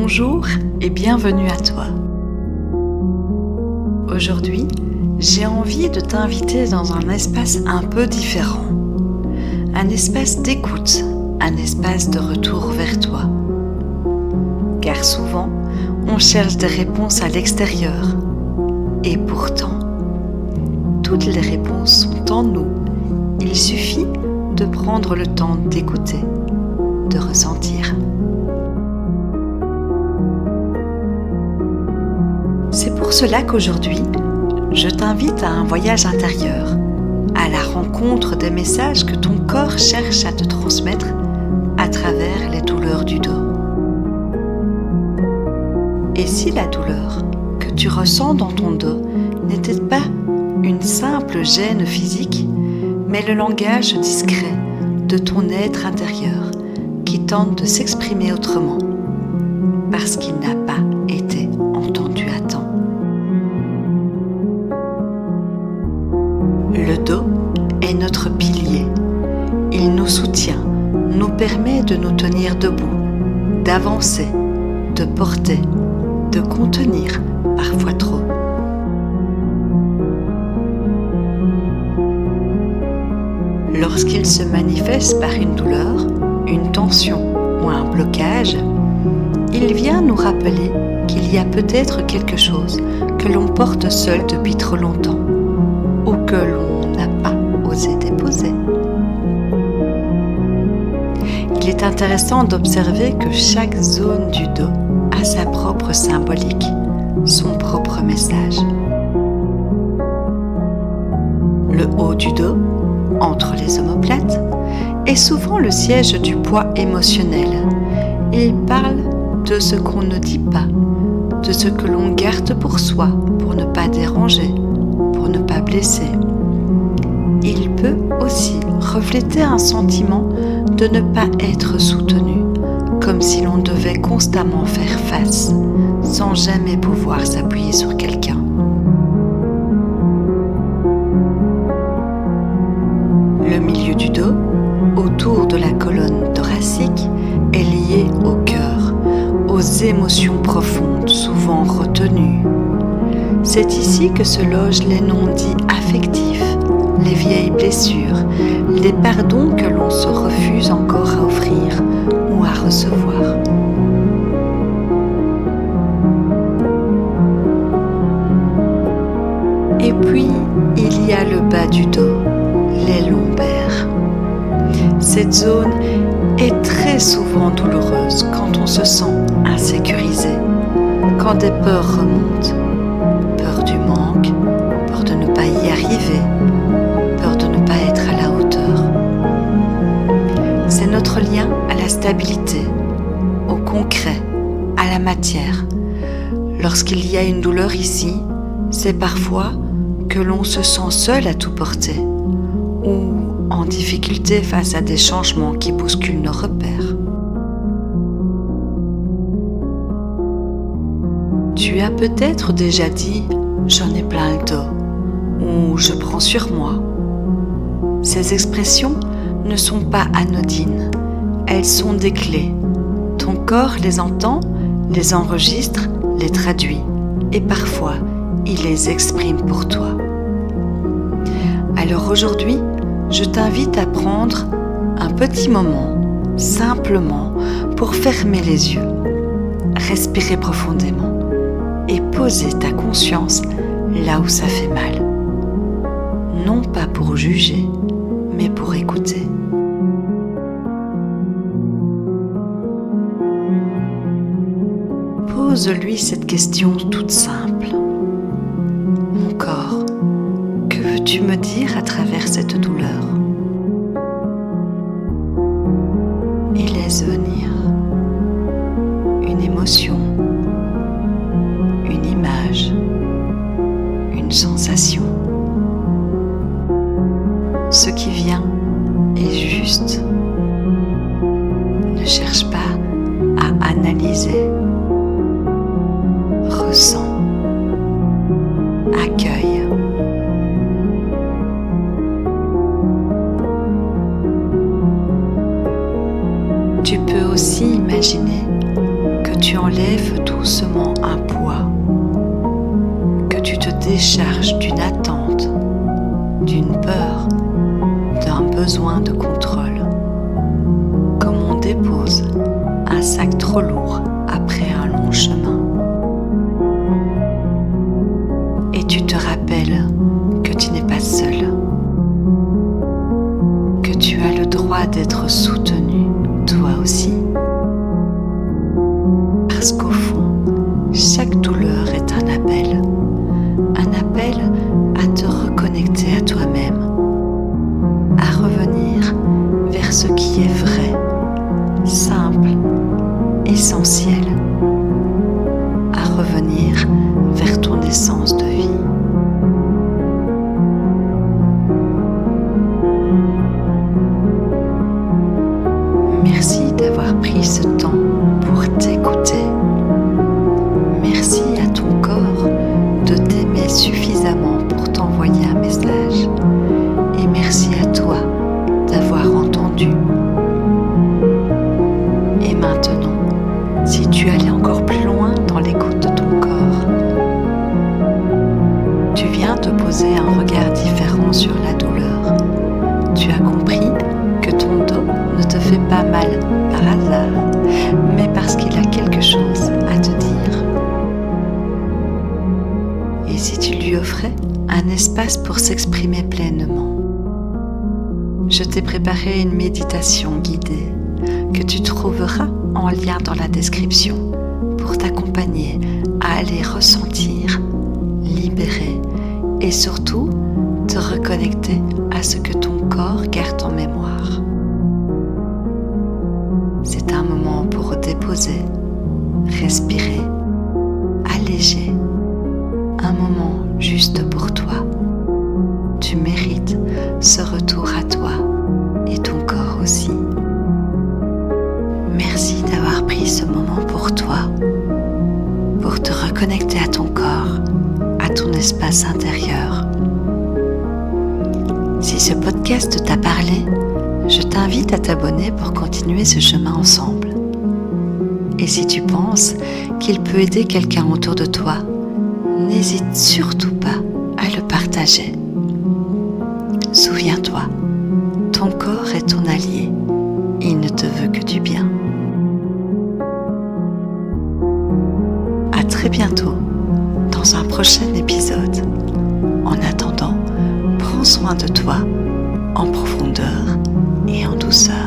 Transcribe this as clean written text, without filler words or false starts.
Bonjour et bienvenue à toi. Aujourd'hui, j'ai envie de t'inviter dans un espace un peu différent. Un espace d'écoute, un espace de retour vers toi. Car souvent, on cherche des réponses à l'extérieur. Et pourtant, toutes les réponses sont en nous. Il suffit de prendre le temps d'écouter, de ressentir. C'est pour cela qu'aujourd'hui, je t'invite à un voyage intérieur, à la rencontre des messages que ton corps cherche à te transmettre à travers les douleurs du dos. Et si la douleur que tu ressens dans ton dos n'était pas une simple gêne physique, mais le langage discret de ton être intérieur qui tente de s'exprimer autrement, parce qu'il n'a pas été entendu à temps. Le dos est notre pilier. Il nous soutient, nous permet de nous tenir debout, d'avancer, de porter, de contenir parfois trop. Lorsqu'il se manifeste par une douleur, une tension ou un blocage, il vient nous rappeler qu'il y a peut-être quelque chose que l'on porte seul depuis trop longtemps ou que l'on n'a pas osé déposer. Il est intéressant d'observer que chaque zone du dos a sa propre symbolique, son propre message. Le haut du dos, entre les omoplates, est souvent le siège du poids émotionnel. Il parle de ce qu'on ne dit pas, de ce que l'on garde pour soi, pour ne pas déranger, pour ne pas blesser. Il peut aussi refléter un sentiment de ne pas être soutenu, comme si l'on devait constamment faire face, sans jamais pouvoir s'appuyer sur quelqu'un. Le milieu du dos, autour de la colonne thoracique, est lié au cœur, aux émotions profondes, souvent retenues. C'est ici que se logent les non-dits affectifs, les vieilles blessures, les pardons que l'on se refuse encore à offrir ou à recevoir. Et puis, il y a le bas du dos, les lombaires. Cette zone est très souvent douloureuse quand on se sent insécurisé, quand des peurs remontent. Peur du manque, peur de ne pas y arriver, peur de ne pas être à la hauteur. C'est notre lien à la stabilité, au concret, à la matière. Lorsqu'il y a une douleur ici, c'est parfois que l'on se sent seul à tout porter ou en difficulté face à des changements qui bousculent nos repères. Tu as peut-être déjà dit « j'en ai plein le dos » ou « je prends sur moi ». Ces expressions ne sont pas anodines, elles sont des clés. Ton corps les entend, les enregistre, les traduit et parfois il les exprime pour toi. Alors aujourd'hui, je t'invite à prendre un petit moment, simplement, pour fermer les yeux, respirer profondément et poser ta conscience là où ça fait mal. Non pas pour juger, mais pour écouter. Pose-lui cette question toute simple. Mon corps, que veux-tu me dire à travers cette douleur ? Et laisse venir une émotion, une image, une sensation. Ce qui vient est juste. Ne cherche pas à analyser. Ressens. Accueille. Tu peux aussi imaginer que tu enlèves doucement un poids, que tu te décharges d'une attente, d'une peur, d'un besoin de contrôle, comme on dépose un sac trop lourd après un long chemin. Et tu te rappelles que tu n'es pas seul, que tu as le droit d'être soutenu, toi aussi. Parce qu'au fond, chaque douleur est un appel à te reconnecter à toi-même, à revenir vers ce qui est vrai, simple, essentiel, à revenir vers ton essence de vie. Merci d'avoir pris ce temps pour t'écouter. Merci à ton corps de t'aimer suffisamment pour t'envoyer un message. Et merci à toi d'avoir entendu. Et maintenant, si tu allais encore plus loin dans l'écoute de ton corps, tu viens de poser un regard différent sur la douleur. Tu as compris que ton dos ne te fait pas mal par hasard, mais parce qu'il a quelque chose à te dire. Et si tu lui offrais un espace pour s'exprimer pleinement? Je t'ai préparé une méditation guidée que tu trouveras en lien dans la description pour t'accompagner à aller ressentir, libérer et surtout te reconnecter à ce que ton corps garde en mémoire. C'est un moment pour déposer, respirer, alléger, un moment juste pour toi. Tu mérites ce retour à toi et ton corps aussi. Merci d'avoir pris ce moment pour toi, pour te reconnecter à ton corps, à ton espace intérieur. Si ce podcast t'a parlé, je t'invite à t'abonner pour continuer ce chemin ensemble. Et si tu penses qu'il peut aider quelqu'un autour de toi, n'hésite surtout pas à le partager. Souviens-toi, ton corps est ton allié. Il ne te veut que du bien. À très bientôt dans un prochain épisode. En attendant, prends soin de toi en profondeur et en douceur.